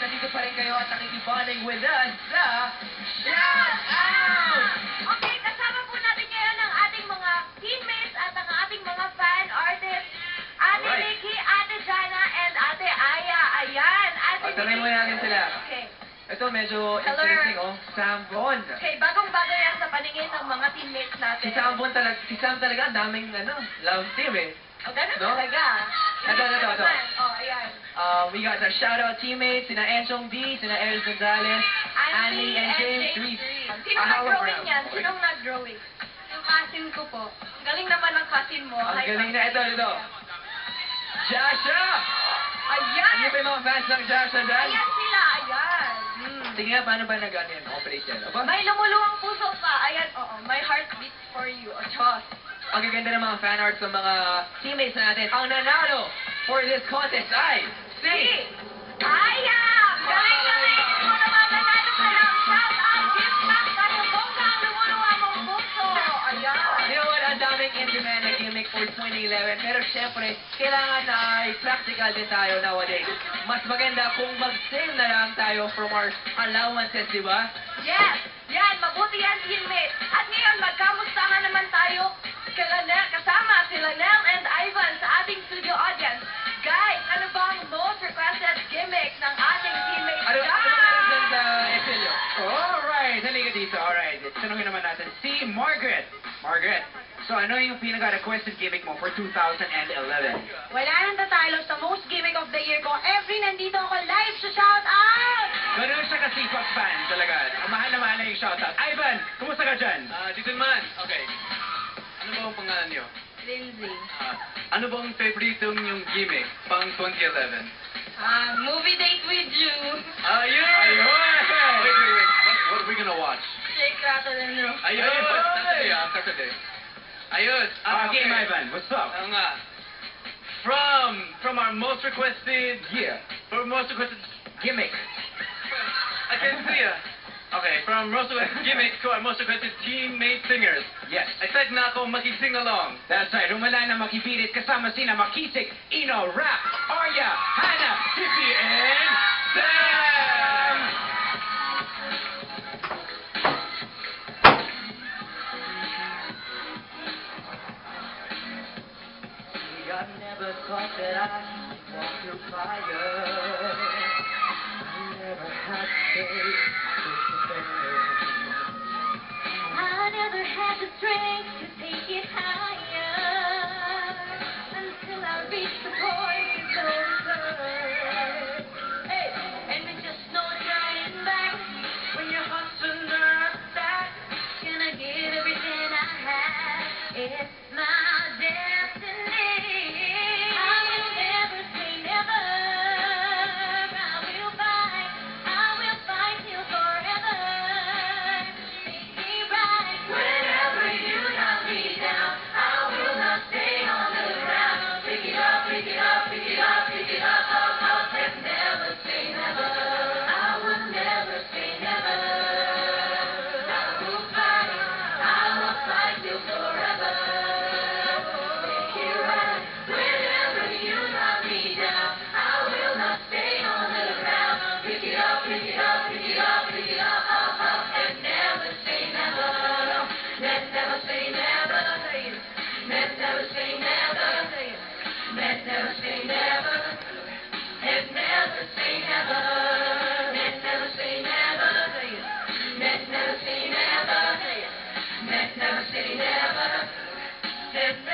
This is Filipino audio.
nandito pa rin kayo at nakikibonding with us sa Shout Out! Okay, kasama po natin ngayon ang ating mga teammates at ang ating mga fan artists. Ate Alright. Nikki, Ate Jana, and Ate Aya. Ayan, Ate Tanungin muna natin sila. Okay. Ito medyo Hello. interesting, oh. Sam Von. Okay, bagong-bago yan sa paningin ng mga teammates natin. Si Sam talaga, daming, love team, eh. O, ganun No? talaga. Ito. Oh, ayan. We got our shout-out teammates, sina Enchong D, sina Eric Gonzalez, Annie, and James Reed. Sinong nag-drawing yan? Sinong nag-drawing? Yung cousin ko po. Galing naman ng cousin mo. Ang Hi, galing na ito. Jasha! Ayan! Ano ba yung mga fans ng Jasha dyan? Ayan sila, ayan. Sige nga, paano ba nag-operate yan? Aba? May lumuluwang puso pa. Ayan, oo. My heart beats for you. O, Diyos. Ang gaganda ng mga fan arts ng mga teammates natin. Ang nanalo for this contest ay si... Aya! Galing! Kung namamanalo ka ng shout-out, gift back, bongga ang lumuluwang mong puso. Ayan. You know what? Ang daming Indyman na gimmick for 2011. Pero syempre, kailangan na ay practical din tayo nowadays. Mas maganda kung mag-save na lang tayo from our allowances, di ba? Yes! Yan, mabuti yan, teammate. At ngayon, magkamustahan naman tayo kasama sila Nell and Ivan sa ating studio audience. Guys, ano ba ang most requested gimmick ng ating teammate? Ano dyan sa Exilio? Alright, halika dito. Alright, tanungin naman natin si Margaret. Margaret, so ano yung pinaka-requested gimmick mo for 2011? Wala nang tatalo sa most gimmick of the year ko. Every nandito ako live sa shout out! Ganun siya kasipag fan talaga. Mahal na mahal na yung shoutout. Ivan, kumusta ka dyan? Dito man. Okay. Ano ba ang pangalan niyo? Lindsay. Ano bang favorito yung gimmick pang 2011? Movie date with you. Ayun! Ayun! Wait. What are we gonna watch? Shake, rattle, and roll. Ayun! Saturday, Saturday. Ayun! Game, Ivan, what's up? Oo nga. From our most requested... Yeah. From most requested... Gimmick. I can't see ya. Okay, from most requested gimmick to our most requested teammate singers. Yes. Expect na ako makising along. That's right. Humala na makipilit kasama sina Makisig, Ino, Rap, Arya, Hannah, Tiffy, and Sam! I never thought that I'd walk through fire. I never had faith to defend. I never had the strength to take it higher until I reached the point it's over. Hey, and there's just no turning back when your heart's under attack. Gonna give everything I have. It's my destiny. I will never say never. I will fight till forever. Make me right. Whenever you knock me down, I will not stay on the ground. Pick it up, pick it up, pick it up, pick it up, up, and never say never. I will never say never. I will fight till forever. Make it right. Whenever you knock me down, I will not stay on the ground. Pick it up, pick it up, pick it up, pick it up, and never say never. Let's never say never. Let's never say never. Let's never say never. Let's never say never. Let's never say never. Let's never say never. Let's never say never. Let's never